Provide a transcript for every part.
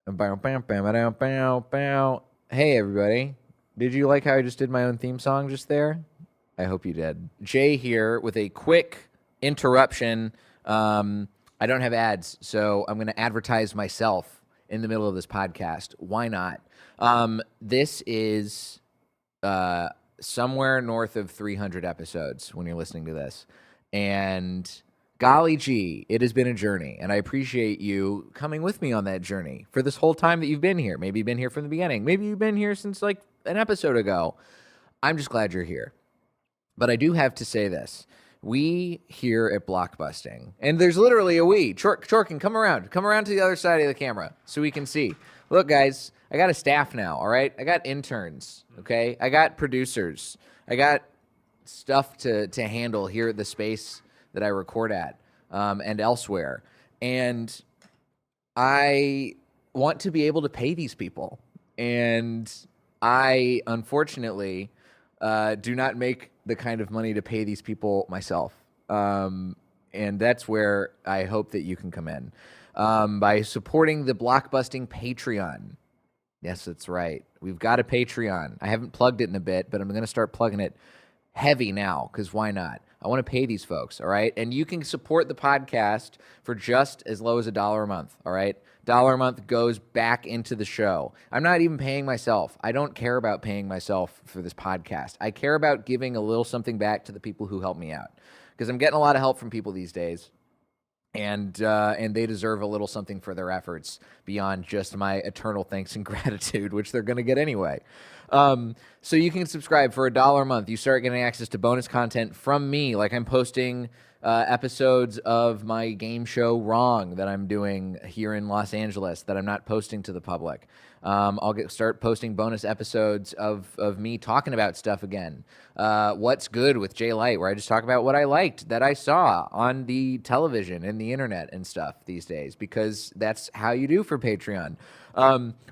Bow, bow, bow, bow, bow, bow. Hey, everybody. Did you like how I just did my own theme song just there? I hope you did. Jay here with a quick interruption. I don't have ads, so I'm going to advertise myself in the middle of this podcast. Why not? This is somewhere north of 300 episodes when you're listening to this. And golly gee, it has been a journey, and I appreciate you coming with me on that journey for this whole time that you've been here. Maybe you've been here from the beginning. Maybe you've been here since like an episode ago. I'm just glad you're here. But I do have to say this. We here at Blockbusting, and there's literally a we. Chorrkin, come around. Come around to the other side of the camera so we can see. Look, guys, I got a staff now, all right? I got interns, okay? I got producers. I got stuff to handle here at the space that I record at and elsewhere. And I want to be able to pay these people. And I, unfortunately, do not make the kind of money to pay these people myself. And that's where I hope that you can come in. By supporting the Blockbusting Patreon. Yes, that's right. We've got a Patreon. I haven't plugged it in a bit, but I'm going to start plugging it heavy now, because why not? I want to pay these folks, all right? And you can support the podcast for just as low as $1 a month, all right? $1 a month goes back into the show. I'm not even paying myself. I don't care about paying myself for this podcast. I care about giving a little something back to the people who help me out, because I'm getting a lot of help from people these days. And they deserve a little something for their efforts beyond just my eternal thanks and gratitude, which they're going to get anyway. So you can subscribe for $1 a month. You start getting access to bonus content from me, like I'm posting episodes of my game show Wrong that I'm doing here in Los Angeles that I'm not posting to the public. I'll start posting bonus episodes of me talking about stuff again. What's Good with Jay Light, where I just talk about what I liked that I saw on the television and the internet and stuff these days, because that's how you do for Patreon.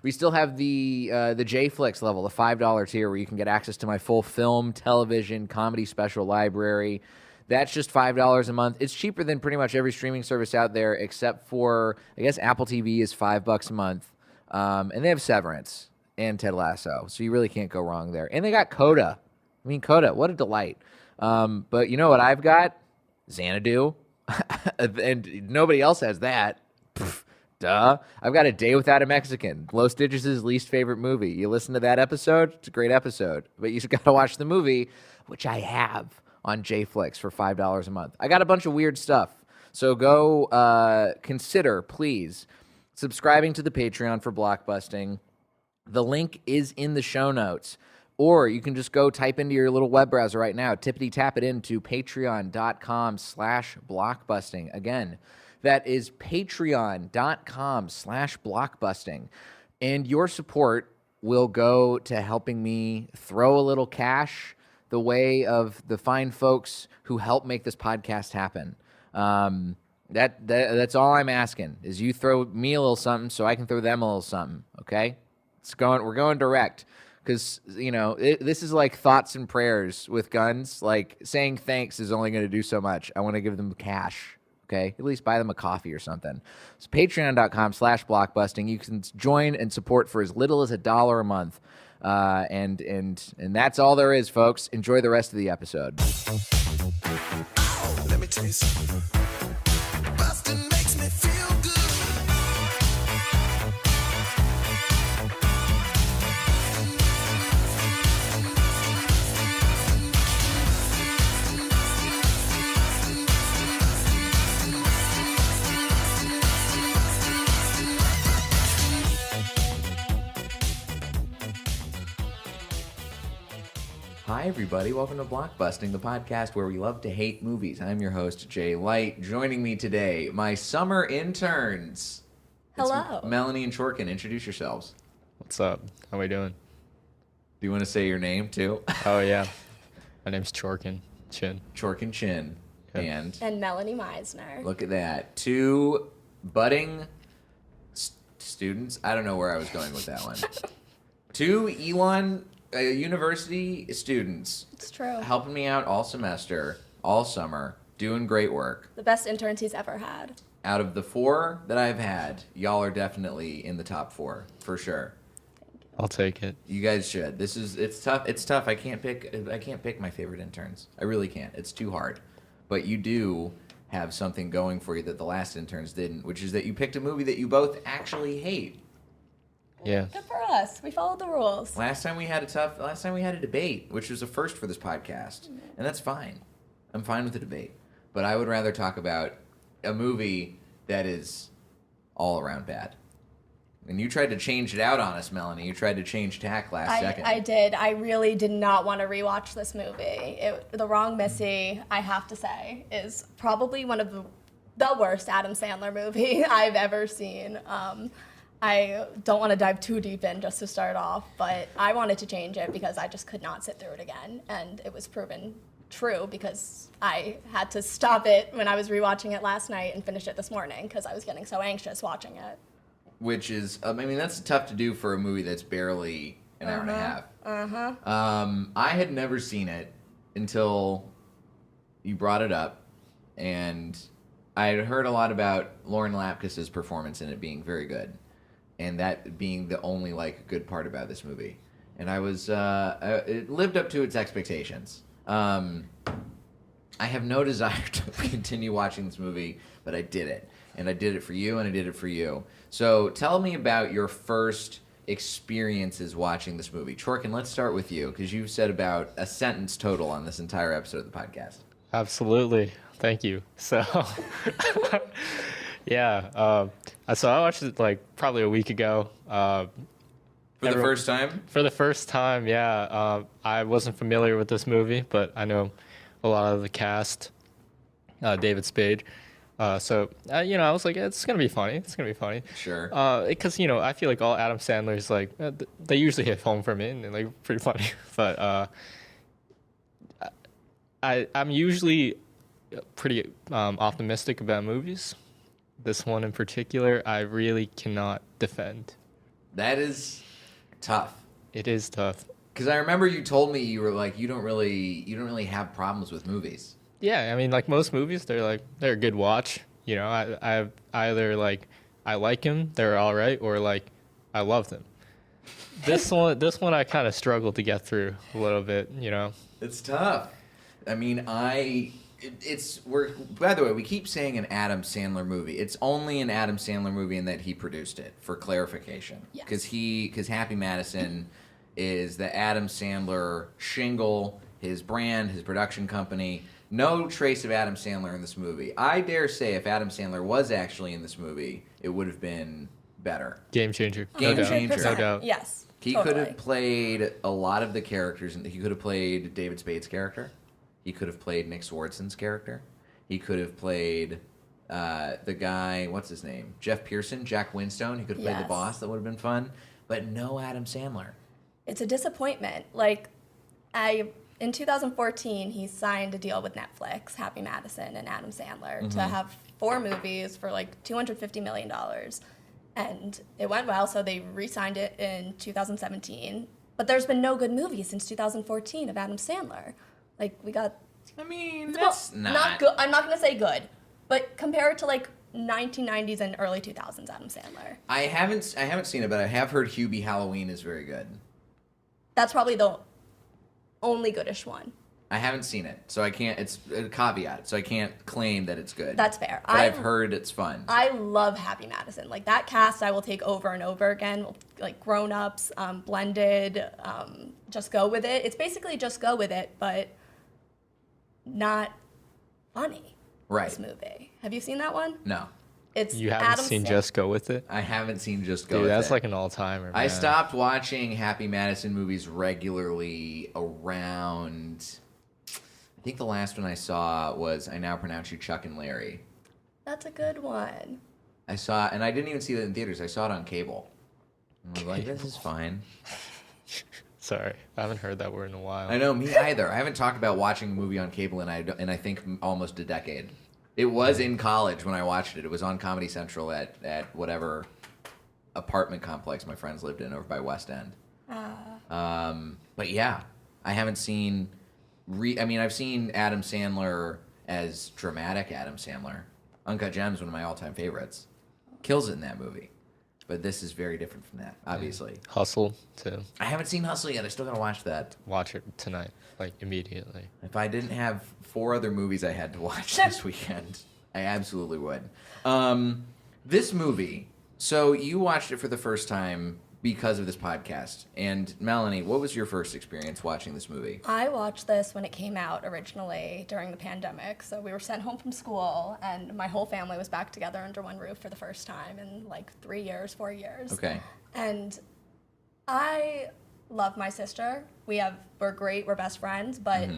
We still have the JFlix level, the $5 tier, where you can get access to my full film, television, comedy special library. That's just $5 a month. It's cheaper than pretty much every streaming service out there, except for, I guess, Apple TV is $5 a month. And they have Severance and Ted Lasso, so you really can't go wrong there. And they got Coda. I mean, Coda, what a delight. But you know what I've got? Xanadu. And nobody else has that. Pfft, duh. I've got A Day Without a Mexican, Los Digits' least favorite movie. You listen to that episode, it's a great episode. But you just got to watch the movie, which I have on JFlix for $5 a month. I got a bunch of weird stuff. So go consider, please, subscribing to the Patreon for Blockbusting. The link is in the show notes. Or you can just go type into your little web browser right now, tippity tap it into patreon.com/blockbusting. Again, that is patreon.com/blockbusting. And your support will go to helping me throw a little cash the way of the fine folks who help make this podcast happen. That's all I'm asking, is you throw me a little something so I can throw them a little something, okay? We're going direct, because, you know, this is like thoughts and prayers with guns. Like, saying thanks is only going to do so much. I want to give them cash, okay? At least buy them a coffee or something. So patreon.com/blockbusting. You can join and support for as little as $1 a month. And that's all there is, folks. Enjoy the rest of the episode. Let me tell you something. Bustin' makes me feel good. Hi, everybody. Welcome to Blockbusting, the podcast where we love to hate movies. I'm your host, Jay Light. Joining me today, my summer interns. Hello. It's Melanie and Chorrkin. Introduce yourselves. What's up? How we doing? Do you want to say your name, too? Oh, yeah. My name's Chorrkin Chin. Chorrkin Chin. Yeah. And Melanie Meisner. Look at that. Two budding students. I don't know where I was going with that one. Two Elon University students. It's true. Helping me out all semester, all summer, doing great work. The best interns he's ever had. Out of the 4 that I've had, y'all are definitely in the top 4 for sure. I'll take it. You guys should. It's tough. It's tough. I can't pick my favorite interns. I really can't. It's too hard. But you do have something going for you that the last interns didn't, which is that you picked a movie that you both actually hate. Yeah. Good for us. We followed the rules. Last time we had a debate, which was a first for this podcast, and that's fine. I'm fine with the debate, but I would rather talk about a movie that is all around bad. And you tried to change it out on us, Melanie. You tried to change tack last second. I did. I really did not want to rewatch this movie. The Wrong Missy, I have to say, is probably one of the worst Adam Sandler movie I've ever seen. I don't want to dive too deep in just to start off, but I wanted to change it because I just could not sit through it again, and it was proven true because I had to stop it when I was rewatching it last night and finish it this morning because I was getting so anxious watching it. Which is, I mean, that's tough to do for a movie that's barely an hour and a half. I had never seen it until you brought it up, and I had heard a lot about Lauren Lapkus' performance in it being very good, and that being the only, like, good part about this movie. And I was, it lived up to its expectations. I have no desire to continue watching this movie, but I did it. And I did it for you, and I did it for you. So tell me about your first experiences watching this movie. Chorrkin, let's start with you, because you've said about a sentence total on this entire episode of the podcast. Absolutely. Thank you. So, yeah. So I watched it like probably a week ago. For the first time? For the first time, yeah. I wasn't familiar with this movie, but I know a lot of the cast. David Spade. So, I was like, it's going to be funny. It's going to be funny. Sure. Because, I feel like all Adam Sandler's, like, they usually hit home for me and they're, like, pretty funny. But I'm usually pretty optimistic about movies. This one in particular, I really cannot defend. That is tough. It is tough. Because I remember you told me you were like, you don't really have problems with movies. Yeah, I mean, like most movies, they're a good watch. I either like I like them, they're all right, or like I love them. This one I kind of struggled to get through a little bit. It's tough. I mean, by the way, we keep saying an Adam Sandler movie. It's only an Adam Sandler movie in that he produced it, for clarification. Yes. Because Happy Madison is the Adam Sandler shingle, his brand, his production company. No trace of Adam Sandler in this movie. I dare say if Adam Sandler was actually in this movie, it would have been better. Game changer. Game No doubt. changer. No doubt. Yes. He totally. could have played a lot of the characters. He could have played David Spade's character. He could have played Nick Swardson's character. He could have played the guy, what's his name? Jeff Pearson, Jack Winstone. He could have played the Yes. boss. That would have been fun. But no Adam Sandler. It's a disappointment. In 2014, he signed a deal with Netflix, Happy Madison and Adam Sandler, to have 4 movies for like $250 million. And it went well, so they re-signed it in 2017. But there's been no good movie since 2014 of Adam Sandler. Like, we got... I mean, well, that's not good. I'm not going to say good, but compare it to like 1990s and early 2000s Adam Sandler. I haven't seen it, but I have heard Hubie Halloween is very good. That's probably the only goodish one. I haven't seen it, so I can't. It's a caveat, so I can't claim that it's good. That's fair. But I've heard it's fun. I love Happy Madison. Like, that cast I will take over and over again. Like, grown-ups, blended, just go with it. It's basically just go with it, but not funny. Right. This movie. Have you seen that one? No, It's You haven't Adam seen Sandler. Just Go With It? I haven't seen Just Go Dude, With that's It. like an all-timer, I man. stopped watching Happy Madison movies regularly around. I think the last one I saw was I Now Pronounce You Chuck and Larry. That's a good one. I saw, and I didn't even see it in theaters. I saw it on cable. And I was like, this is fine. Sorry, I haven't heard that word in a while. I know, me either. I haven't talked about watching a movie on cable in I think almost a decade. It was in college when I watched it. It was on Comedy Central at whatever apartment complex my friends lived in over by West End. But yeah, I haven't seen. I've seen Adam Sandler as dramatic Adam Sandler, Uncut Gems, one of my all-time favorites. Kills it in that movie. But this is very different from that, obviously. Hustle too. I haven't seen Hustle yet. I still gotta watch that. Watch it tonight, like immediately. If I didn't have 4 other movies I had to watch this weekend, I absolutely would. This movie, so you watched it for the first time because of this podcast. And Melanie, what was your first experience watching this movie? I watched this when it came out originally during the pandemic. So we were sent home from school, and my whole family was back together under one roof for the first time in like 3 years, 4 years. Okay. And I love my sister. We're great. We're best friends, but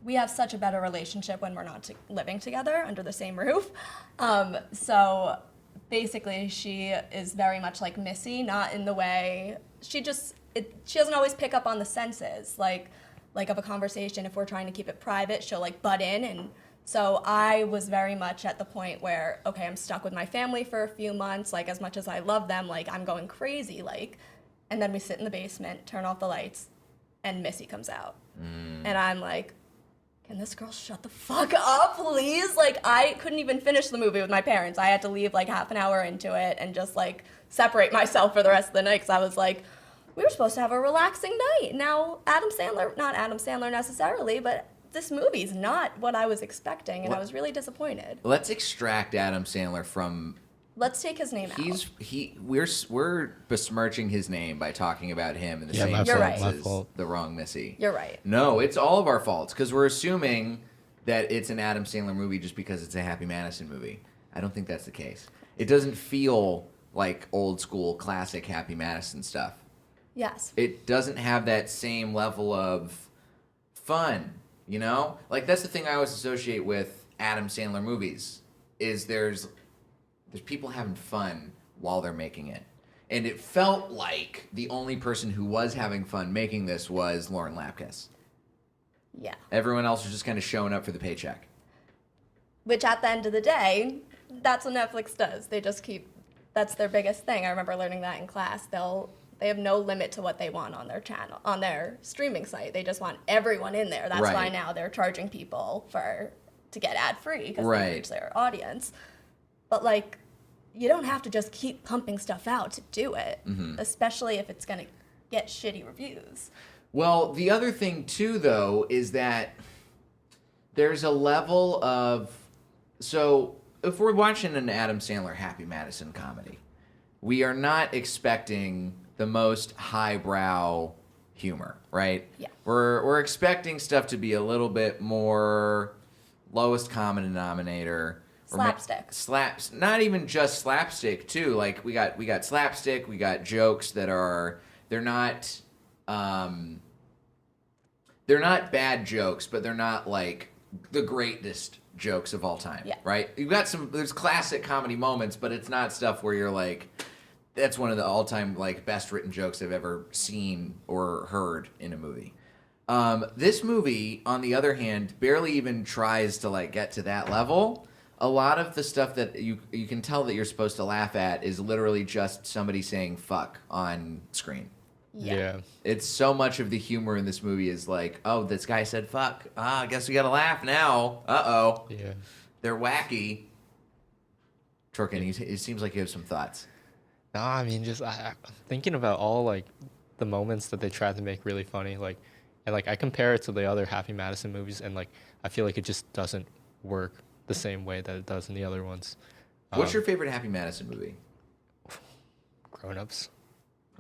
we have such a better relationship when we're not living together under the same roof. So basically, she is very much like Missy, not in the way she doesn't always pick up on the senses like of a conversation. If we're trying to keep it private, she'll like butt in. And so I was very much at the point where, okay, I'm stuck with my family for a few months. Like, as much as I love them, like I'm going crazy. Like, and then we sit in the basement, turn off the lights, and Missy comes out, and I'm like, can this girl shut the fuck up, please? Like, I couldn't even finish the movie with my parents. I had to leave like half an hour into it and just like separate myself for the rest of the night, because I was like, we were supposed to have a relaxing night. Now, not Adam Sandler necessarily, but this movie's not what I was expecting, and I was really disappointed. Let's extract Adam Sandler from... Let's take his name out. We're besmirching his name by talking about him in the same my sense fault, as my fault. the Wrong Missy. You're right. No, it's all of our faults, because we're assuming that it's an Adam Sandler movie just because it's a Happy Madison movie. I don't think that's the case. It doesn't feel like old school classic Happy Madison stuff. Yes. It doesn't have that same level of fun, you know? Like, that's the thing I always associate with Adam Sandler movies, is there's people having fun while they're making it. And it felt like the only person who was having fun making this was Lauren Lapkus. Yeah. Everyone else was just kind of showing up for the paycheck. Which at the end of the day, that's what Netflix does. They just that's their biggest thing. I remember learning that in class. They have no limit to what they want on their channel, on their streaming site. They just want everyone in there. That's Right. why now they're charging people to get ad-free, because Right. they reach their audience. But like, you don't have to just keep pumping stuff out to do it, especially if it's going to get shitty reviews. Well, the other thing, too, though, is that there's a level of... So, if we're watching an Adam Sandler Happy Madison comedy, we are not expecting the most highbrow humor, right? Yeah. We're expecting stuff to be a little bit more lowest common denominator. Slapstick. Not even just slapstick, too. Like, we got slapstick, we got jokes that are... They're not bad jokes, but they're not like the greatest jokes of all time, Yeah. right? You've got there's classic comedy moments, but it's not stuff where you're like, that's one of the all-time like best written jokes I've ever seen or heard in a movie. This movie, on the other hand, barely even tries to like get to that level. A lot of the stuff that you can tell that you're supposed to laugh at is literally just somebody saying fuck on screen. Yeah. It's so much of the humor in this movie is like, oh, this guy said fuck. I guess we gotta laugh now. Uh-oh. Yeah. They're wacky. Chorrkin, it seems like you have some thoughts. No, I mean, just I'm thinking about all like the moments that they tried to make really funny, like, and like I compare it to the other Happy Madison movies, and like I feel like it just doesn't work the same way that it does in the other ones. What's your favorite Happy Madison movie? Grown Ups.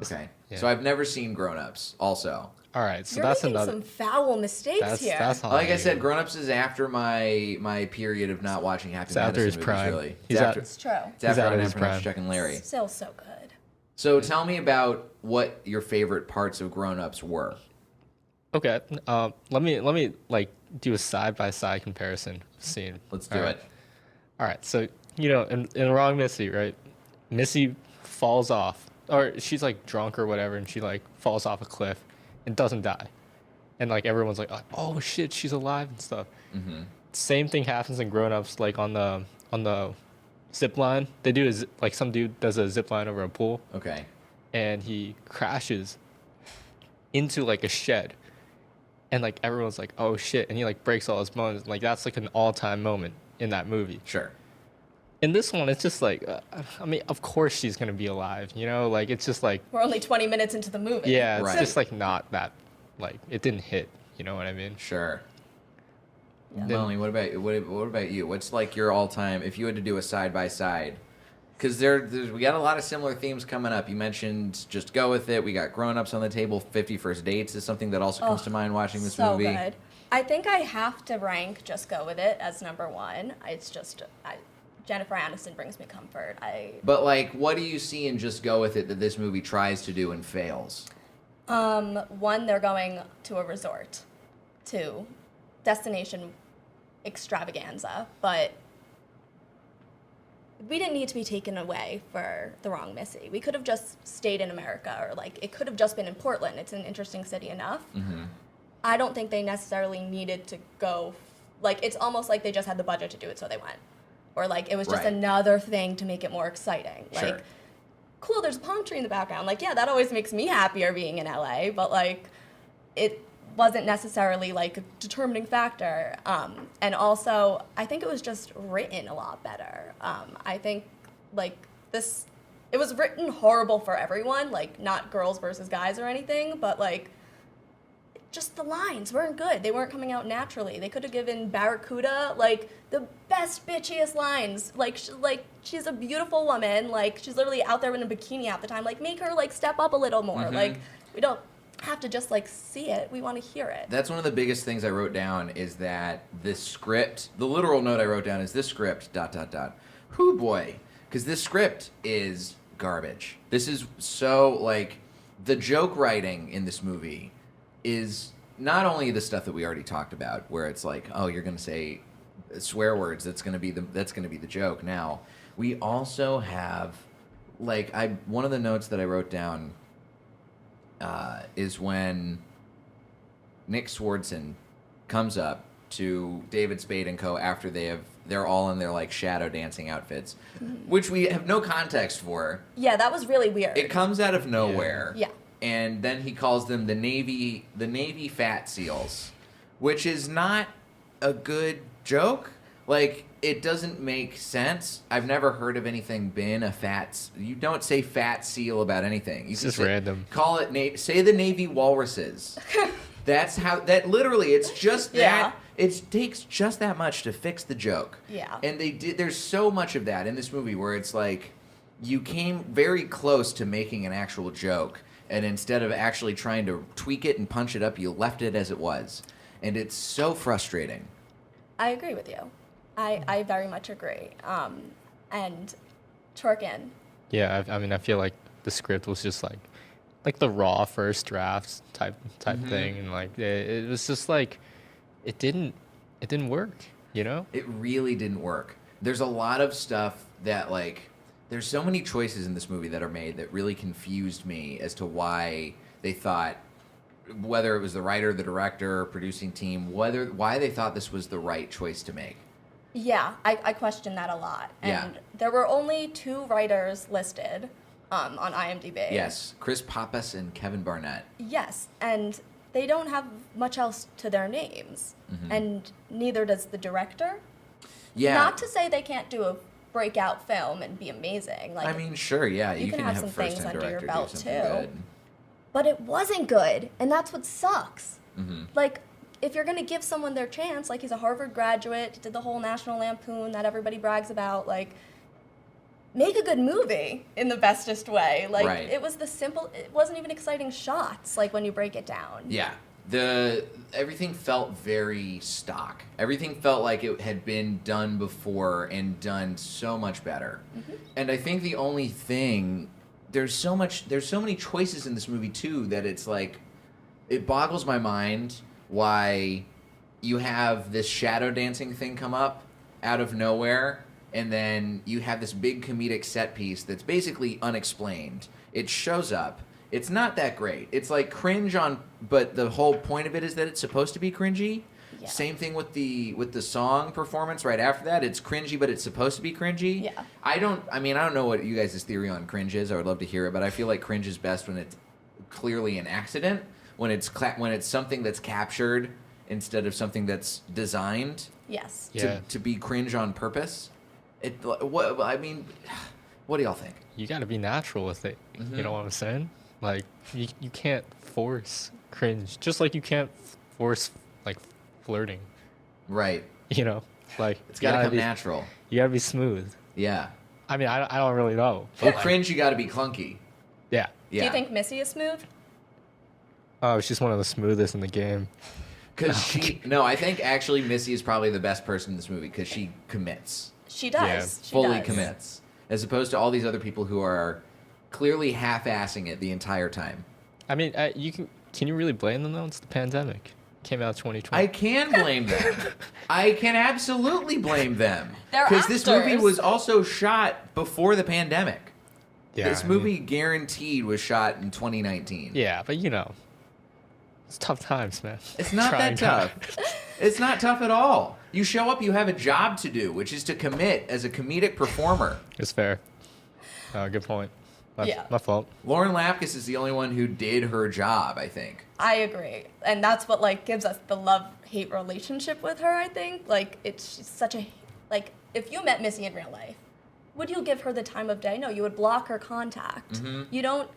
Okay. Yeah. So I've never seen Grown Ups also. All right, so You're that's making another. some foul mistakes here. That's how Like I am. said, Grown Ups is after my period of not watching Happy It's after Madison his movies, prime. really. He's It's true. It's after out I of didn't his pronounce prime. Chuck and Larry. Still so good. So tell me about what your favorite parts of Grown Ups were. Okay, let me like do a side by side comparison scene. Let's do All right. it. All right, so you know, in Wrong Missy, right? Missy falls off, or she's like drunk or whatever, and she like falls off a cliff and doesn't die, and like everyone's like, oh shit, she's alive and stuff. Mm-hmm. Same thing happens in Grown Ups, like on the zip line. They do like some dude does a zip line over a pool, Okay. and he crashes into like a shed, and like everyone's like, oh shit, and he like breaks all his bones. Like that's like an all-time moment in that movie. Sure. In this one, it's just like, I mean, of course she's gonna be alive, you know? Like, it's just like, We're only 20 minutes into the movie. yeah, it's Right. just like not that, like, it didn't hit. You know what I mean? Sure. Yeah. Melanie, what about you? What's like your all-time, if you had to do a side-by-side? Because we got a lot of similar themes coming up. You mentioned Just Go With It. We got Grown Ups on the table. 50 First Dates is something that also comes to mind watching this so movie. good. I think I have to rank Just Go With It as number one. It's just, Jennifer Aniston brings me comfort. But like, what do you see in Just Go With It that this movie tries to do and fails? One, they're going to a resort. Two, destination extravaganza. But we didn't need to be taken away for The Wrong Missy. We could have just stayed in America, or like it could have just been in Portland. It's an interesting city enough. Mm-hmm. I don't think they necessarily needed to go. Like, it's almost like they just had the budget to do it, so they went. Or like it was just Right. another thing to make it more exciting. Like, Sure. cool, there's a palm tree in the background. Like, yeah, that always makes me happier being in LA, but like it wasn't necessarily like a determining factor. And also, I think it was just written a lot better. I think like this, it was written horrible for everyone, like not girls versus guys or anything, but like just the lines weren't good. They weren't coming out naturally. They could have given Barracuda like the best bitchiest lines. Like she's a beautiful woman. Like she's literally out there in a bikini half the time. Like make her like step up a little more. Mhm. Like we don't have to just like see it. We want to hear it. That's one of the biggest things I wrote down is that this script, the literal note I wrote down is this script, ... Whoo boy. Because this script is garbage. This is so, like, the joke writing in this movie is not only the stuff that we already talked about, where it's like, oh, you're going to say swear words, that's going to be the joke now. We also have, like, one of the notes that I wrote down is when Nick Swardson comes up to David Spade and co. after they're all in their like shadow dancing outfits, which we have no context for. Yeah, that was really weird. It comes out of nowhere. Yeah. And then he calls them the Navy Fat Seals, which is not a good joke. Like, it doesn't make sense. I've never heard of anything been a you don't say fat seal about anything. You It's can just say, random. Call it say the Navy Walruses. That's how that literally. It's just Yeah. that. It takes just that much to fix the joke. Yeah. And there's so much of that in this movie where it's like you came very close to making an actual joke, and instead of actually trying to tweak it and punch it up, you left it as it was, and it's so frustrating. I agree with you. I very much agree. And Chorrkin. Yeah, I mean, I feel like the script was just like the raw first drafts type thing, and like it was just like it didn't work, you know? It really didn't work. There's a lot of stuff that, like, there's so many choices in this movie that are made that really confused me as to why they thought, whether it was the writer, the director, producing team, why they thought this was the right choice to make. Yeah, I question that a lot. And Yeah. there were only 2 writers listed on IMDb. Yes, Chris Pappas and Kevin Barnett. Yes, and they don't have much else to their names. Mm-hmm. And neither does the director. Yeah. Not to say they can't do a breakout film and be amazing. Like, I mean, sure, yeah, you you can can have have some a things first-time under your director belt, do something too. good. but it wasn't good, and that's what sucks. Mm-hmm. Like, if you're gonna give someone their chance, like he's a Harvard graduate, did the whole National Lampoon that everybody brags about, like, make a good movie in the bestest way. Like, Right. it wasn't even exciting shots, like, when you break it down. Yeah. Everything felt very stock. Everything felt like it had been done before and done so much better. Mm-hmm. And I think the only thing, there's so many choices in this movie too that it's like, it boggles my mind why you have this shadow dancing thing come up out of nowhere, and then you have this big comedic set piece that's basically unexplained. It shows up. It's not that great. It's like cringe but the whole point of it is that it's supposed to be cringy. Yeah. Same thing with the song performance right after that. It's cringy, but it's supposed to be cringy. Yeah. I don't know what you guys' theory on cringe is. I would love to hear it, but I feel like cringe is best when it's clearly an accident, when it's something that's captured instead of something that's designed Yes. Yeah. to be cringe on purpose. What I mean, what do y'all think? You got to be natural with it. You know what I'm saying? Like you can't force cringe, just like you can't force like flirting. Right. You know, like It's got to come natural. You got to be smooth. Yeah. I mean, I don't really know. For cringe, you got to be clunky. Yeah. Yeah. Do you think Missy is smooth? Oh, she's one of the smoothest in the game. Because I think actually Missy is probably the best person in this movie because she commits. She does. Yeah. She Fully does. commits. As opposed to all these other people who are clearly half-assing it the entire time. I mean, can you really blame them though? It's the pandemic. Came out 2020. I can blame them. I can absolutely blame them. They're Because this movie actors. was also shot before the pandemic. Yeah, This I mean- movie guaranteed was shot in 2019. Yeah, but you know, it's tough times, man. It's not Trying that tough. It's not tough at all. You show up, you have a job to do, which is to commit as a comedic performer. It's fair. Good point. Yeah. My fault. Lauren Lapkus is the only one who did her job, I think. I agree, and that's what like gives us the love-hate relationship with her. I think like she's such a like if you met Missy in real life, would you give her the time of day? No, you would block her contact. Mm-hmm. You don't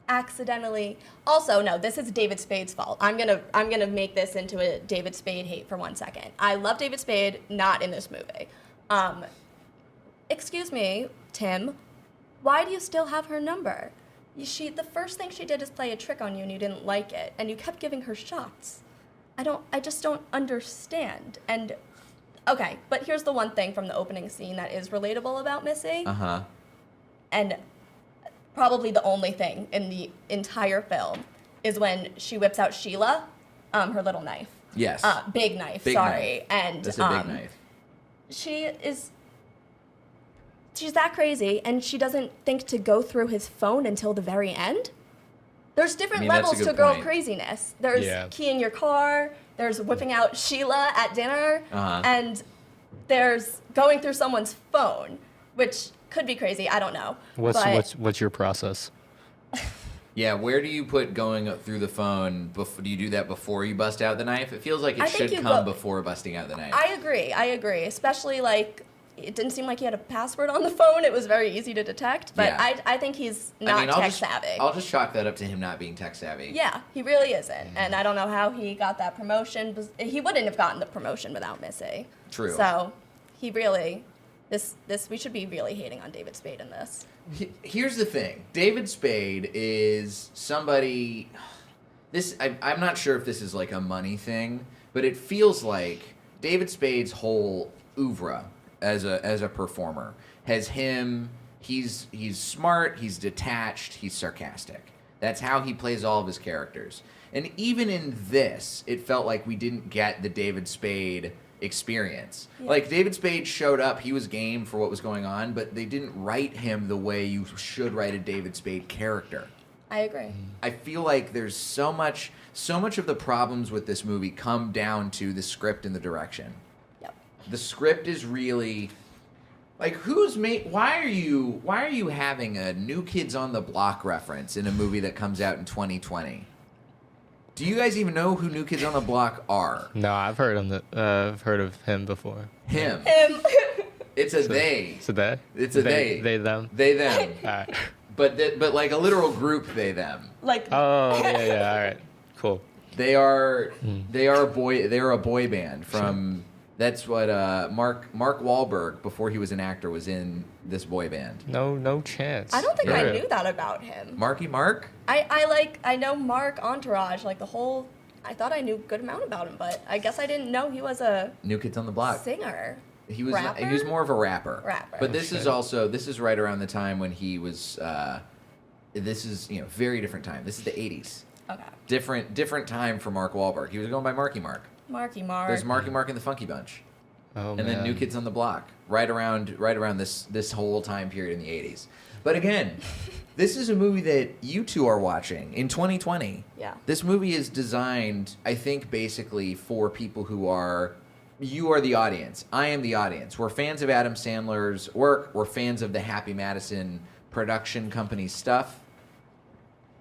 accidentally. Also, no, this is David Spade's fault. I'm gonna make this into a David Spade hate for 1 second. I love David Spade, not in this movie. Excuse me, Tim. Why do you still have her number? The first thing she did is play a trick on you and you didn't like it, and you kept giving her shots. I just don't understand. And okay, but here's the one thing from the opening scene that is relatable about Missy. Uh-huh. And probably the only thing in the entire film is when she whips out Sheila, her little knife. Yes. Big knife, Big sorry. knife. And That's a big knife. She's that crazy, and she doesn't think to go through his phone until the very end. There's different that's a levels to good girl point. craziness. There's Yeah. keying your car, there's whipping out Sheila at dinner, Uh-huh. and there's going through someone's phone, which could be crazy. I don't know. What's your process? Yeah, where do you put going through the phone? Do you do that before you bust out the knife? It feels like I it think should you come go- before busting out the knife. I agree. Especially like it didn't seem like he had a password on the phone. It was very easy to detect, but Yeah. I think he's not tech savvy. I'll just chalk that up to him not being tech savvy. Yeah, he really isn't, and I don't know how he got that promotion. He wouldn't have gotten the promotion without Missy. True. So he really, this we should be really hating on David Spade in this. Here's the thing. David Spade is somebody. I'm not sure if this is like a money thing, but it feels like David Spade's whole oeuvre as a performer has him. He's smart. He's detached. He's sarcastic. That's how he plays all of his characters. And even in this, it felt like we didn't get the David Spade experience. Yeah. Like David Spade showed up, he was game for what was going on, but they didn't write him the way you should write a David Spade character. I agree. I feel like there's so much of the problems with this movie come down to the script and the direction. Yep. The script is really like why are you having a New Kids on the Block reference in a movie that comes out in 2020? Do you guys even know who New Kids on the Block are? No, I've heard of him before. Him. Him. It's a they. So they? It's a they. They them. They them. All right. But like a literal group they them. Like. Oh yeah. All right. Cool. They are a boy band from that's what Mark Wahlberg before he was an actor was in this boy band. No chance. I don't think Yeah. I knew that about him. Marky Mark? I know Mark Entourage, like the whole. I thought I knew a good amount about him, but I guess I didn't know he was a New Kids on the Block. singer. He was Rapper? he was more of a rapper. Rapper. But this shit. is right around the time when he was this is, very different time. This is the 80s. Okay. Different time for Mark Wahlberg. He was going by Marky Mark. Marky Mark. There's Marky Mark and the Funky Bunch. Oh And man. then New Kids on the Block, right around this whole time period in the 80s. But again, this is a movie that you two are watching in 2020. Yeah. This movie is designed, I think, basically for people who are, you are the audience. I am the audience. We're fans of Adam Sandler's work. We're fans of the Happy Madison production company stuff.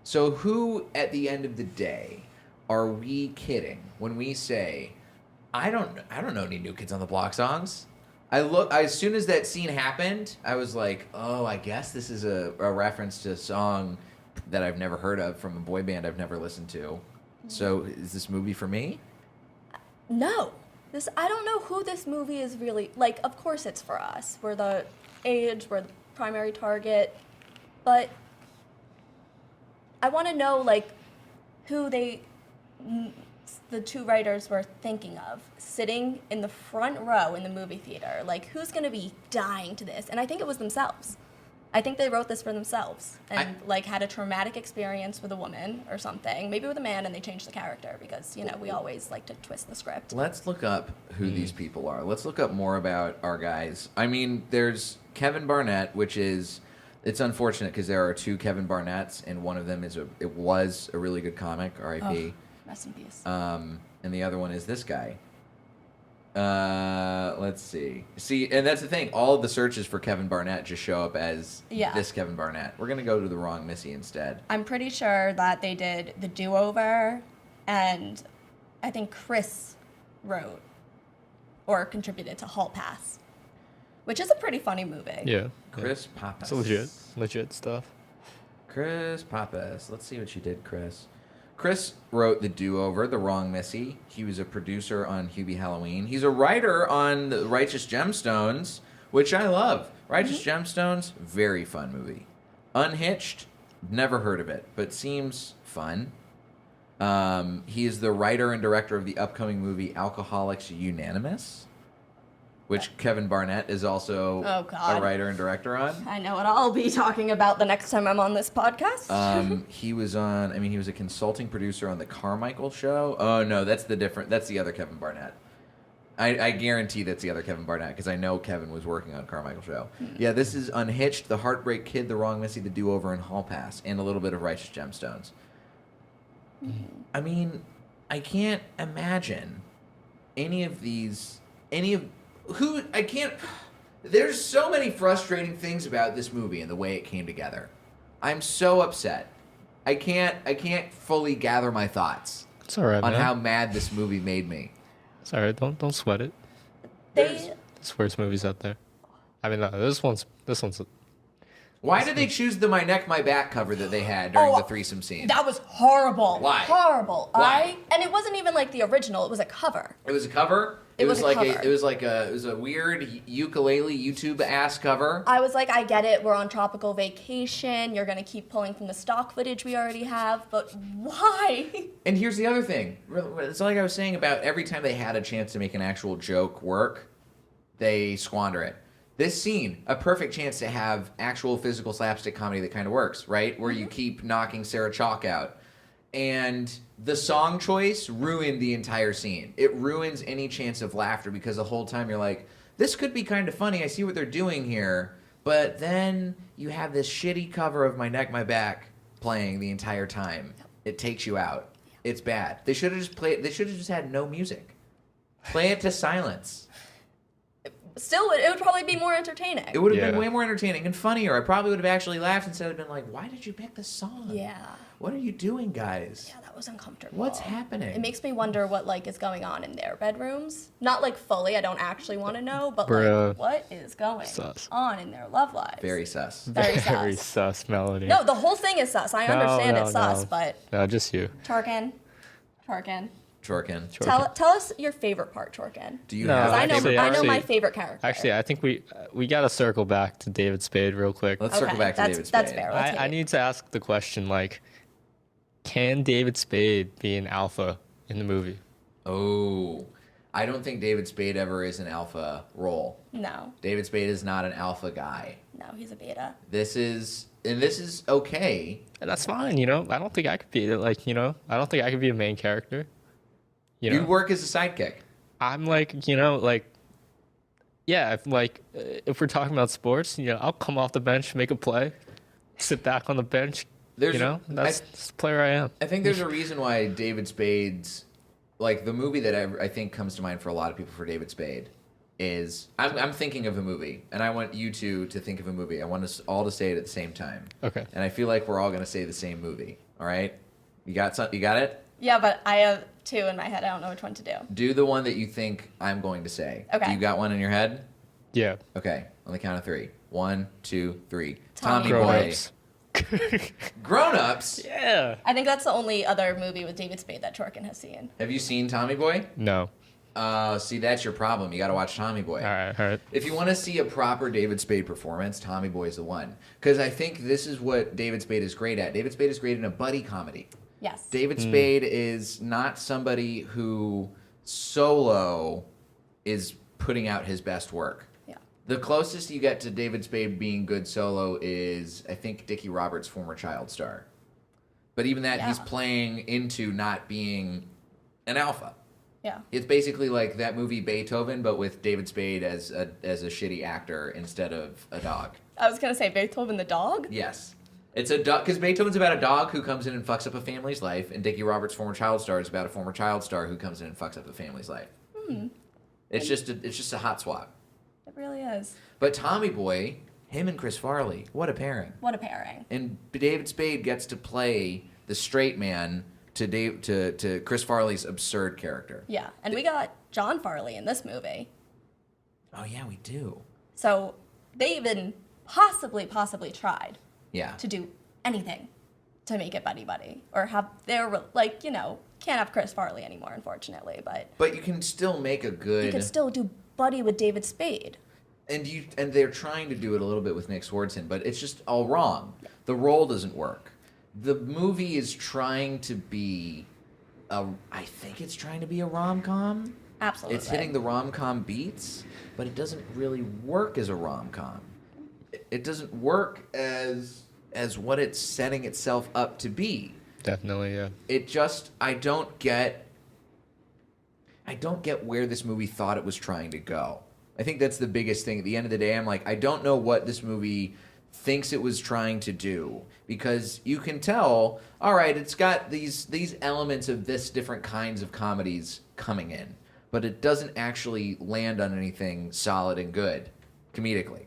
So who, at the end of the day, are we kidding when we say, I don't know any New Kids on the Block songs. As soon as that scene happened, I was like, oh, I guess this is a reference to a song that I've never heard of from a boy band I've never listened to. So is this movie for me? No. I don't know who this movie is really, like, of course it's for us. We're the age, we're the primary target, but I want to know, like, who the two writers were thinking of sitting in the front row in the movie theater. Like, who's going to be dying to this? And I think it was themselves. I think they wrote this for themselves and had a traumatic experience with a woman or something, maybe with a man, and they changed the character because, we always like to twist the script. Let's look up who these people are. Let's look up more about our guys. I mean, there's Kevin Barnett, which is, it's unfortunate because there are two Kevin Barnetts, and one of them was a really good comic, R.I.P. Oh, rest in peace. And the other one is this guy. Let's see. And that's the thing. All of the searches for Kevin Barnett just show up as this Kevin Barnett. We're going to go to the Wrong Missy instead. I'm pretty sure that they did The Do-Over, and I think Chris wrote or contributed to Hall Pass, which is a pretty funny movie. Yeah. Chris Pappas. It's legit stuff. Chris Pappas. Let's see what you did, Chris. Chris wrote The Do-Over, The Wrong Missy. He was a producer on Hubie Halloween. He's a writer on The Righteous Gemstones, which I love. Righteous Gemstones, very fun movie. Unhitched, never heard of it, but seems fun. He is the writer and director of the upcoming movie Alcoholics Unanimous, which Kevin Barnett is also a writer and director on. I know what I'll be talking about the next time I'm on this podcast. He was a consulting producer on The Carmichael Show. Oh, no, that's the other Kevin Barnett. I guarantee that's the other Kevin Barnett because I know Kevin was working on Carmichael Show. Yeah, this is Unhitched, The Heartbreak Kid, The Wrong Missy, The Do-Over, and Hall Pass, and a little bit of Righteous Gemstones. I mean, I can't imagine there's so many frustrating things about this movie and the way it came together. I'm so upset. I can't fully gather my thoughts. It's all right, on man. how mad this movie made me. It's all right. Don't sweat it. They There's worse movies out there. I mean, no, this one's. Why did they choose the My Neck, My Back cover that they had during the threesome scene? That was horrible. Why? Horrible. Why? And it wasn't even like the original. It was a cover. It was a cover? It was a weird ukulele YouTube ass cover. I was like, I get it. We're on tropical vacation. You're going to keep pulling from the stock footage we already have. But why? And here's the other thing. It's like I was saying about every time they had a chance to make an actual joke work, they squander it. This scene, a perfect chance to have actual physical slapstick comedy that kind of works, right? Where you keep knocking Sarah Chalk out. And the song choice ruined the entire scene. It ruins any chance of laughter because the whole time you're like, this could be kind of funny. I see what they're doing here. But then you have this shitty cover of My Neck, My Back playing the entire time. It takes you out. It's bad. They should have just had no music. Play it to silence. Still, it would probably be more entertaining. It would have been way more entertaining and funnier. I probably would have actually laughed instead of been like, why did you pick this song? Yeah. What are you doing, guys? Yeah, that was uncomfortable. What's happening? It makes me wonder what is going on in their bedrooms. Not fully. I don't actually want to know, but Bruh. what is going Sus. on in their love lives? Very sus. Very Very sus. sus, Melanie. No, the whole thing is sus. I understand it's sus, but No, just you. Chorrkin. Chorrkin. Tell us your favorite part, Chorrkin. Do you No, have? I know Actually- my favorite character. Actually, I think we got to circle back to David Spade real quick. Let's circle back to David Spade. That's fair. Let's hit I it. need to ask the question, can David Spade be an alpha in the movie? Oh, I don't think David Spade ever is an alpha role. No, David Spade is not an alpha guy. no, he's a beta. This is okay. And that's fine, I don't think I could be I don't think I could be a main character. You'd work as a sidekick. I'm yeah, if we're talking about sports, I'll come off the bench, make a play, sit back on the bench. That's the player I am. I think there's a reason why David Spade's, the movie that I think comes to mind for a lot of people for David Spade is, I'm thinking of a movie, and I want you two to think of a movie. I want us all to say it at the same time. Okay. And I feel like we're all going to say the same movie. All right? You got it? Yeah, but I have two in my head. I don't know which one to do. Do the one that you think I'm going to say. Okay. You got one in your head? Yeah. Okay, on the count of 3. 1, 2, 3. Tommy Tommy Boy. Grown-ups. Grown-ups? Yeah. I think that's the only other movie with David Spade that Chorrkin has seen. Have you seen Tommy Boy? No. See, that's your problem. You got to watch Tommy Boy. All right. If you want to see a proper David Spade performance, Tommy Boy is the one. Because I think this is what David Spade is great at. David Spade is great in a buddy comedy. Yes. David Spade is not somebody who solo is putting out his best work. Yeah. The closest you get to David Spade being good solo is, I think, Dickie Roberts' former child star. But even that, he's Yeah. playing into not being an alpha. Yeah. It's basically like that movie Beethoven, but with David Spade as a shitty actor instead of a dog. I was gonna say Beethoven the dog. Yes. It's a dog, because Beethoven's about a dog who comes in and fucks up a family's life, and Dickie Roberts' former child star is about a former child star who comes in and fucks up a family's life. It's just a hot swap. It really is. But Tommy Boy, him and Chris Farley, what a pairing. What a pairing. And David Spade gets to play the straight man to Chris Farley's absurd character. Yeah. And we got John Farley in this movie. Oh yeah, we do. So they even possibly tried Yeah. to do anything to make it buddy or have their, like, you know, can't have Chris Farley anymore, unfortunately, but But you can still make a good you could still do buddy with David Spade. and they're trying to do it a little bit with Nick Swardson, but it's just all wrong. The role doesn't work. The movie is trying to be I think it's trying to be a rom-com. Absolutely. It's hitting the rom-com beats, but it doesn't really work as a rom-com. It doesn't work as what it's setting itself up to be. Definitely, yeah. It just I don't get where this movie thought it was trying to go. I think that's the biggest thing. At the end of the day, I'm like, I don't know what this movie thinks it was trying to do, because you can tell, all right, it's got these elements of this different kinds of comedies coming in, but it doesn't actually land on anything solid and good comedically.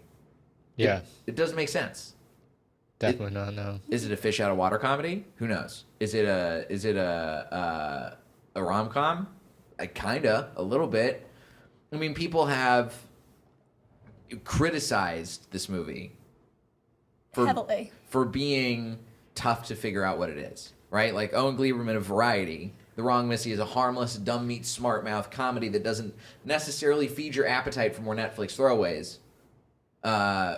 Yeah. It doesn't make sense. Definitely not, no. Is it a fish out of water comedy? Who knows? Is it a rom-com? Kinda, a little bit. I mean, people have criticized this movie Heavily. for being tough to figure out what it is, right? Like Owen Gleiberman of Variety, The Wrong Missy is a harmless, dumb meat, smart mouth comedy that doesn't necessarily feed your appetite for more Netflix throwaways.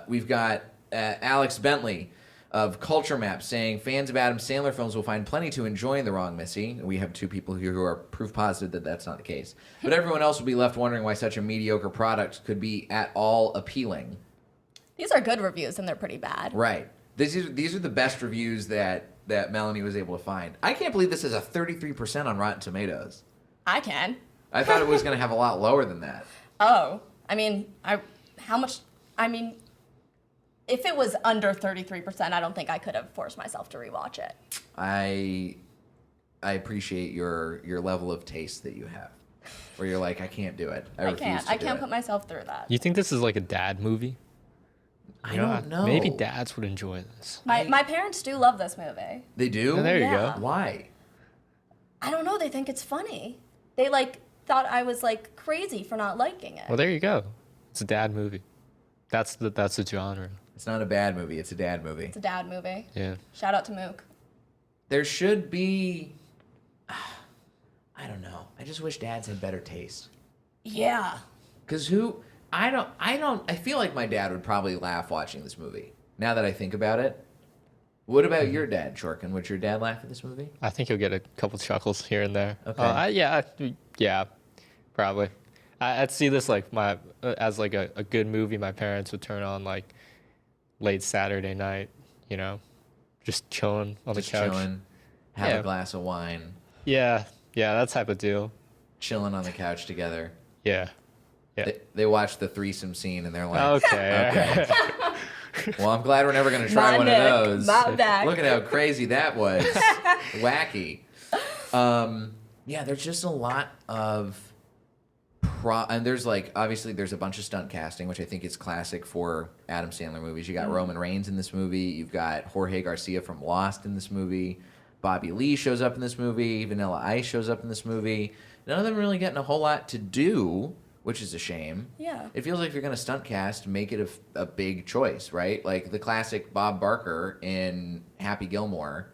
We've got Alex Bentley of Culture Map saying fans of Adam Sandler films will find plenty to enjoy in The Wrong Missy. We have two people here who are proof positive that that's not the case. But everyone else will be left wondering why such a mediocre product could be at all appealing. These are good reviews and they're pretty bad. Right. These are the best reviews that Melanie was able to find. I can't believe this is a 33% on Rotten Tomatoes. I can. I thought it was going to have a lot lower than that. Oh, I mean, if it was under 33%, I don't think I could have forced myself to rewatch it. I appreciate your level of taste that you have, where you're like, I can't do it. I refuse to I do can't it. put myself through that. You think this is like a dad movie? I don't know. Maybe dads would enjoy this. My parents do love this movie. They do? Oh, there you Yeah. go. Why? I don't know. They think it's funny. They thought I was crazy for not liking it. Well, there you go. It's a dad movie. That's the genre. It's not a bad movie. It's a dad movie. It's a dad movie. Yeah. Shout out to Mook. There should be. I don't know. I just wish dads had better taste. Yeah. Because I feel like my dad would probably laugh watching this movie. Now that I think about it. What about your dad, Chorrkin? Would your dad laugh at this movie? I think you'll get a couple chuckles here and there. Okay. Yeah, probably. I'd see this as a good movie. My parents would turn on late Saturday night, just chilling on Just the couch. chilling, have Yeah. a glass of wine, Yeah, that type of deal. chilling on the couch together. Yeah. They watch the threesome scene and they're like, Okay. well, I'm glad we're never going to try My one neck, of those. my back. Look at how crazy that was. Wacky. Yeah, there's just a lot of and there's obviously there's a bunch of stunt casting, which I think is classic for Adam Sandler movies. You got Roman Reigns in this movie. You've got Jorge Garcia from Lost in this movie. Bobby Lee shows up in this movie. Vanilla Ice shows up in this movie. None of them really getting a whole lot to do which is a shame. Yeah. It feels like if you're going to stunt cast, make it a big choice, right? Like the classic Bob Barker in Happy Gilmore.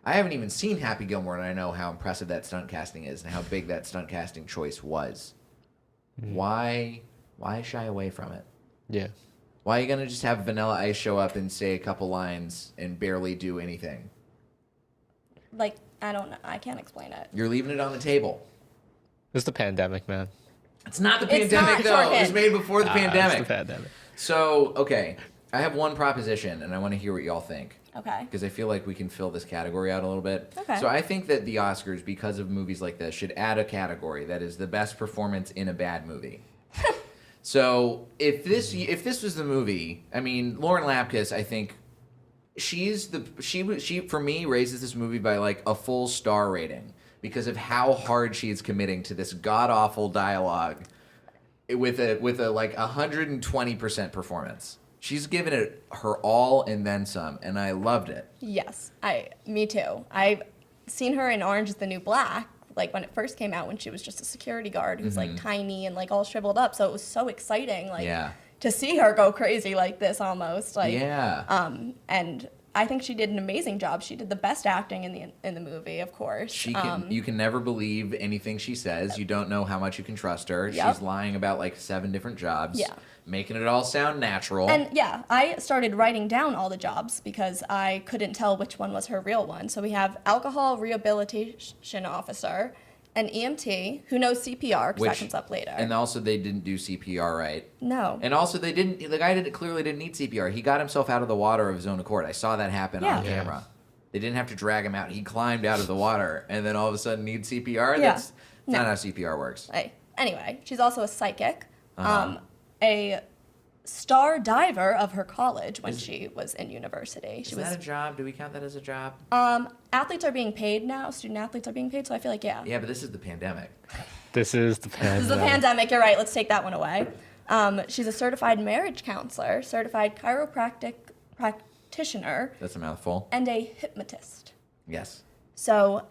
I haven't even seen Happy Gilmore, and I know how impressive that stunt casting is and how big that stunt casting choice was. Why shy away from it? Yeah. Why are you going to just have Vanilla Ice show up and say a couple lines and barely do anything? Like, I don't know. I can't explain it. You're leaving it on the table. It's the pandemic, man. It's not the It's pandemic, not, though. It was Chorrkin. made before the pandemic. It's the pandemic. So, okay. I have one proposition, and I want to hear what y'all think. Okay. Because I feel like we can fill this category out a little bit. Okay. So I think that the Oscars, because of movies like this, should add a category that is the best performance in a bad movie. So if this was the movie, I mean, Lauren Lapkus, I think she for me raises this movie by like a full star rating because of how hard she is committing to this god awful dialogue with a like 120% performance. She's given it her all and then some, and I loved it. Yes, me too. I've seen her in Orange is the New Black, like when it first came out, when she was just a security guard who's like tiny and like all shriveled up. So it was so exciting, like to see her go crazy like this almost. Like, and I think she did an amazing job. She did the best acting in the movie, of course. You can never believe anything she says. You don't know how much you can trust her. Yep. She's lying about like 7 different jobs. Yeah. Making it all sound natural. And yeah, I started writing down all the jobs because I couldn't tell which one was her real one. So we have alcohol rehabilitation officer, an EMT who knows CPR because that comes up later. And also they didn't do CPR right. No. And also the guy clearly didn't need CPR. He got himself out of the water of his own accord. I saw that happen on camera. They didn't have to drag him out. He climbed out of the water and then all of a sudden needs CPR. Yeah. That's not how CPR works. Anyway, she's also a psychic. A star diver of her college when she was in university. Is that a job? Do we count that as a job? Athletes are being paid now. Student athletes are being paid, so I feel like, yeah. Yeah, but this is the pandemic. This is the pandemic. This is the pandemic. You're right. Let's take that one away. She's a certified marriage counselor, certified chiropractic practitioner, That's a mouthful. and a hypnotist. Yes. So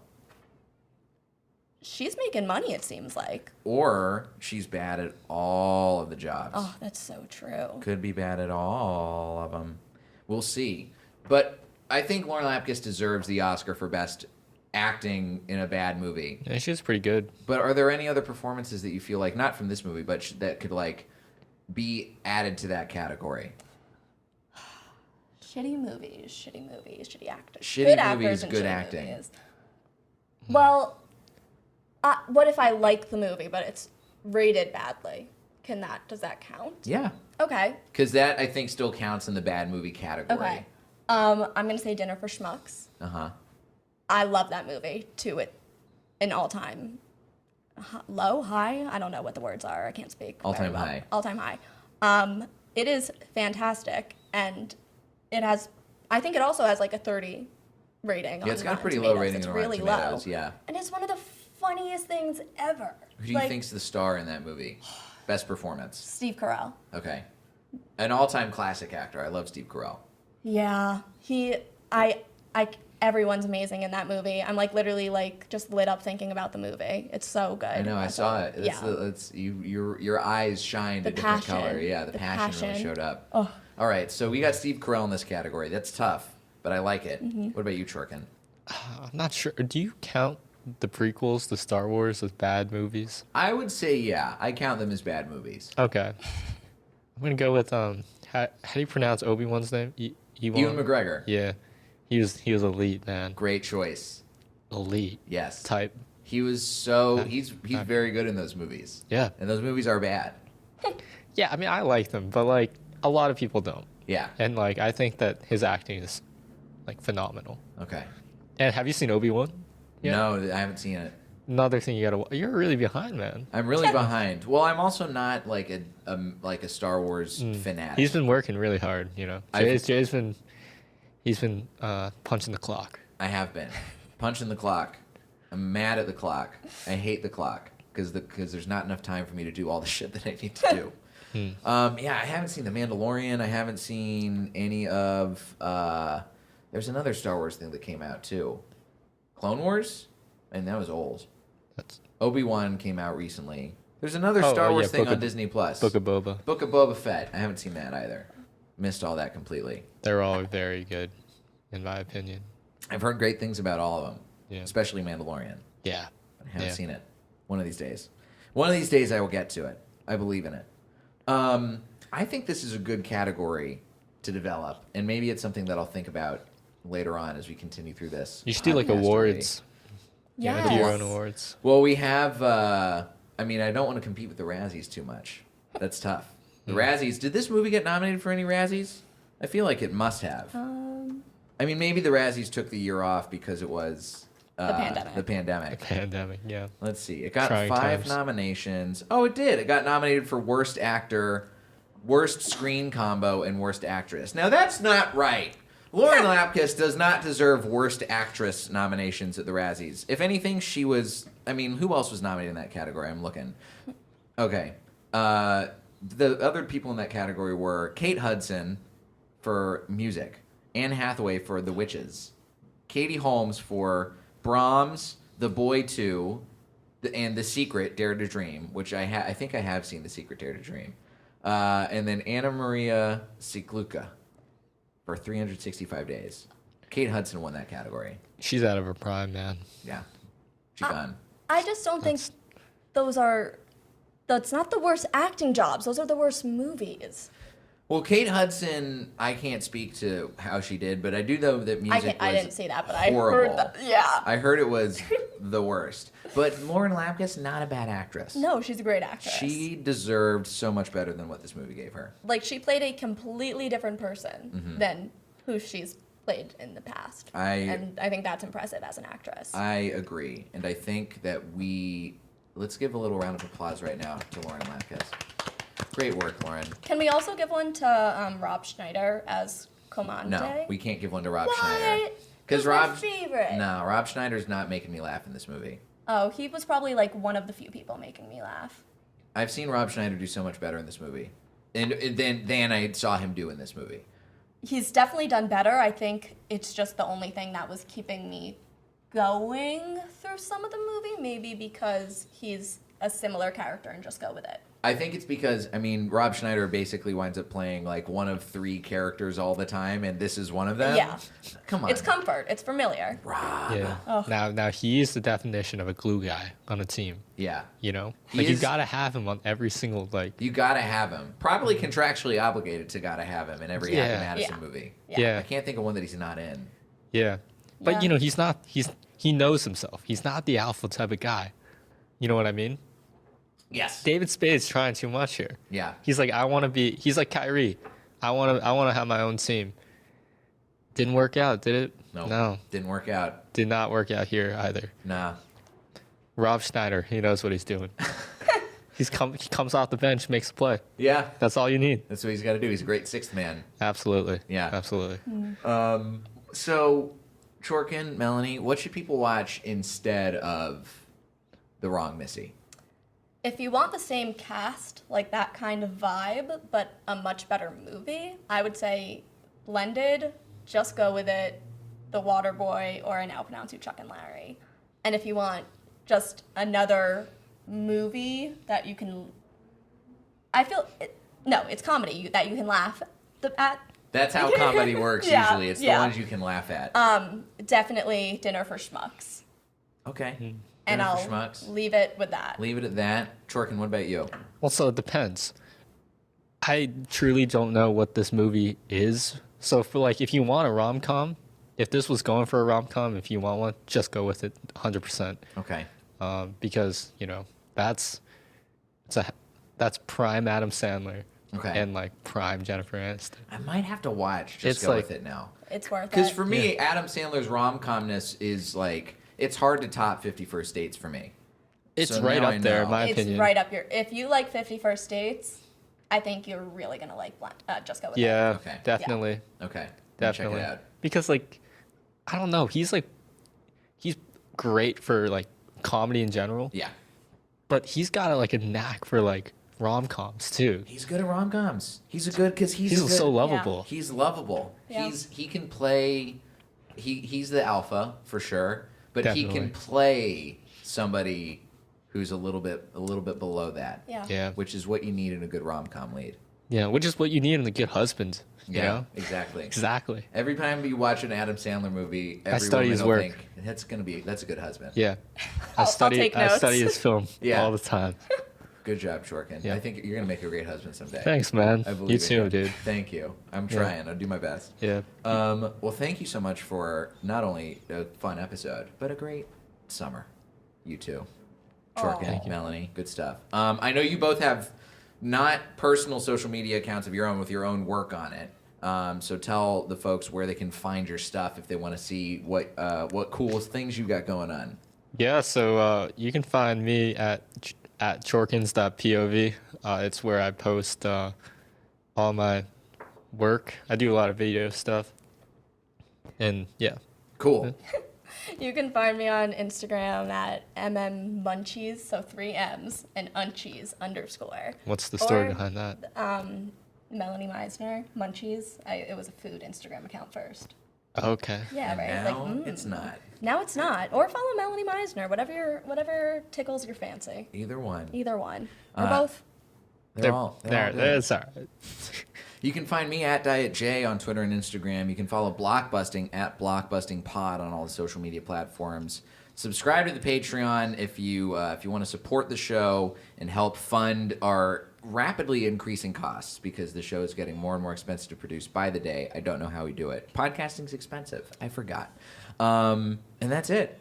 she's making money, it seems like. Or she's bad at all of the jobs. Oh, that's so true. Could be bad at all of them. We'll see. But I think Lauren Lapkus deserves the Oscar for best acting in a bad movie. Yeah, she's pretty good. But are there any other performances that you feel like, not from this movie, but that could like be added to that category? Shitty movies, shitty actors. Shitty Good movies, actors and good shitty acting. movies. Well, what if I like the movie, but it's rated badly? Does that count? Yeah. Okay. Because that, I think, still counts in the bad movie category. Okay. I'm going to say Dinner for Schmucks. Uh-huh. I love that movie to an all-time low, high. I don't know what the words are. I can't speak. All-time very well. high. All-time high. It is fantastic, and I think it also has like a 30 rating. Yeah, it's on got a Rotten pretty low Tomatoes. rating It's on really Rotten Tomatoes, low. yeah. And it's one of the funniest things ever. Who do you think's the star in that movie? Best performance? Steve Carell. Okay. An all-time classic actor. I love Steve Carell. Yeah, everyone's amazing in that movie. I'm like literally like just lit up thinking about the movie. It's so good. I know, I saw it. Yeah. Your eyes shined The a different passion. color. Yeah, the passion really showed up. Oh. All right, so we got Steve Carell in this category. That's tough, but I like it. Mm-hmm. What about you, Chorrkin? I'm not sure. Do you count the prequels to Star Wars as bad movies? I would say yeah. I count them as bad movies. Okay. I'm gonna go with how do you pronounce Obi-Wan's name? Ewan McGregor. Yeah, he was elite, man. Great choice. Elite Yes. type. He was he's very good in those movies. Yeah. And those movies are bad. Yeah, I mean I like them, but like a lot of people don't. Yeah. And like I think that his acting is like phenomenal. Okay. And have you seen Obi-Wan? Yeah. No, I haven't seen it. Another thing you're really behind, man. I'm really behind. Well, I'm also not like a Star Wars fanatic. He's been working really hard, you know. I've- Jay's been punching the clock. I have been punching the clock. I'm mad at the clock. I hate the clock because there's not enough time for me to do all the shit that I need to do. Yeah, I haven't seen The Mandalorian. I haven't seen any of. There's another Star Wars thing that came out too, Clone Wars, and that was old. That's Obi-Wan came out recently. There's another Oh, Star yeah, Wars thing Book on of- Disney Plus. Book of Boba. Book of Boba Fett. I haven't seen that either. Missed all that completely. They're all very good, in my opinion. I've heard great things about all of them, Yeah. especially Mandalorian. Yeah. I haven't Yeah. seen it. One of these days. One of these days I will get to it. I believe in it. I think this is a good category to develop, and maybe it's something that I'll think about later on as we continue through this. You should do like podcast awards. Yes. Do your own awards. Well, we have. I mean, I don't want to compete with the Razzies too much. That's tough. The Razzies. Did this movie get nominated for any Razzies? I feel like it must have. I mean, maybe the Razzies took the year off because it was pandemic. The pandemic. Pandemic, yeah. Let's see. It got Trying 5 times. nominations. Oh, it did. It got nominated for Worst Actor, Worst Screen Combo, and Worst Actress. Now, that's not right. Lauren Lapkus does not deserve Worst Actress nominations at the Razzies. If anything, she was... I mean, who else was nominated in that category? I'm looking. Okay. The other people in that category were Kate Hudson for music, Anne Hathaway for The Witches, Katie Holmes for Brahms, The Boy 2, and The Secret, Dare to Dream, which I think I have seen The Secret, Dare to Dream. And then Anna Maria Sikluka for 365 Days. Kate Hudson won that category. She's out of her prime, man. Yeah. She gone. I just don't think those are. That's not the worst acting jobs. Those are the worst movies. Well, Kate Hudson, I can't speak to how she did, but I do know that music I was didn't see that, but horrible. I heard that. Yeah. I heard it was the worst. But Lauren Lapkus, not a bad actress. No, she's a great actress. She deserved so much better than what this movie gave her. Like, she played a completely different person Mm-hmm. than who she's played in the past. And I think that's impressive as an actress. I agree. And I think that let's give a little round of applause right now to Lauren Lapkus. Great work, Lauren. Can we also give one to Rob Schneider as Comandante? No, we can't give one to Rob What? Schneider. He's my favorite. No, Rob Schneider's not making me laugh in this movie. Oh, he was probably like one of the few people making me laugh. I've seen Rob Schneider do so much better in this movie than I saw him do in this movie. He's definitely done better. I think it's just the only thing that was keeping me going through some of the movie, maybe because he's a similar character and just go with it. I think it's because, I mean, Rob Schneider basically winds up playing like one of 3 characters all the time, and this is one of them. Yeah. Come on. It's comfort. It's familiar. Rob. Yeah. Now he's the definition of a glue guy on a team. Yeah. You know, He like you is- gotta have him on every single like. You gotta have him. Probably contractually obligated to gotta have him in every Happy Yeah. Madison Yeah. movie. Yeah. I can't think of one that he's not in. Yeah. But Yeah. you know, he knows himself. He's not the alpha type of guy. You know what I mean? Yes. David Spade's trying too much here. Yeah. He's like, he's like Kyrie. I wanna have my own team. Didn't work out, did it? Nope. No. Didn't work out. Did not work out here either. Nah. Rob Schneider, he knows what he's doing. He comes off the bench, makes a play. Yeah. That's all you need. That's what he's got to do. He's a great 6th man. Absolutely. Yeah. Absolutely. So, Chorrkin, Melanie, what should people watch instead of The Wrong Missy? If you want the same cast, like that kind of vibe, but a much better movie, I would say blended, just go with it, The Waterboy, or I now pronounce you Chuck and Larry. And if you want just another movie that you can, it's comedy that you can laugh at. That's how comedy works Yeah, usually. It's the yeah. ones you can laugh at. Definitely Dinner for Schmucks. Okay. And Dinner I'll for Schmucks. leave it with that. Leave it at that. Chorrkin, what about you? Well, so it depends. I truly don't know what this movie is. So for like, if you want a rom-com, if this was going for a rom-com, if you want one, just go with it 100%. Okay. Because, you know, that's prime Adam Sandler. Okay. And like prime Jennifer Aniston. I might have to watch. Just It's go like- with it now. It's worth it. Because for me, Adam Sandler's rom-comness is like, it's hard to top 50 First Dates for me. It's So right now I up there, in know. my It's opinion. right up your. If you like 50 First Dates, I think you're really gonna like Just Go With It. Yeah, Okay. definitely. Okay. Definitely. Check it out. Because like, I don't know, he's great for like comedy in general, Yeah. but he's got like a knack for like rom-coms too. He's good at rom-coms. He's a good, because he's So lovable. He's lovable. Yeah. He can play, he's the alpha for sure, but he Definitely. can play somebody who's a little bit below that. Yeah. Yeah. Which is what you need in a good rom-com lead. Yeah, which is what you need in a good husband. You know? Exactly. Exactly. Every time you watch an Adam Sandler movie, every study woman his will work. think that's a good husband. Yeah. I'll take I notes. study his film Yeah. all the time. Good job, Chorrkin. Yeah. I think you're gonna make a great husband someday. Thanks, man. I believe You in too, dude. Thank you. I'm trying. I'll do my best. Yeah. Well, thank you so much for not only a fun episode, but a great summer. You too. Chorrkin, Melanie, good stuff. I know you both have not personal social media accounts of your own with your own work on it. So tell the folks where they can find your stuff if they want to see what cool things you got going on. Yeah, so you can find me at chorkins.pov. It's where I post all my work. I do a lot of video stuff. And yeah. Cool. You can find me on Instagram at mmmunchies, so 3 M's, and unchies _. What's the story Or, behind that? Melanie Meisner, Munchies. It was a food Instagram account first. Okay. Yeah, And right. now it's not. Now it's not. Or follow Melanie Meisner, whatever tickles your fancy. Either one. Either one. Or both. They're all good. There's all right. You can find me at Diet J on Twitter and Instagram. You can follow Blockbusting at Blockbusting Pod on all the social media platforms. Subscribe to the Patreon if you want to support the show and help fund our rapidly increasing costs because the show is getting more and more expensive to produce by the day. I don't know how we do it. Podcasting's expensive. I forgot. And that's it.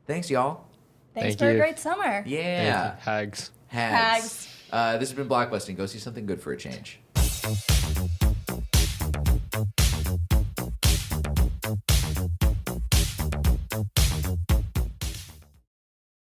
Thanks, y'all. Thanks Thank for a you. great summer. Yeah. Thank you. Hags. Hags. Hags. This has been Blockbusting. Go see something good for a change.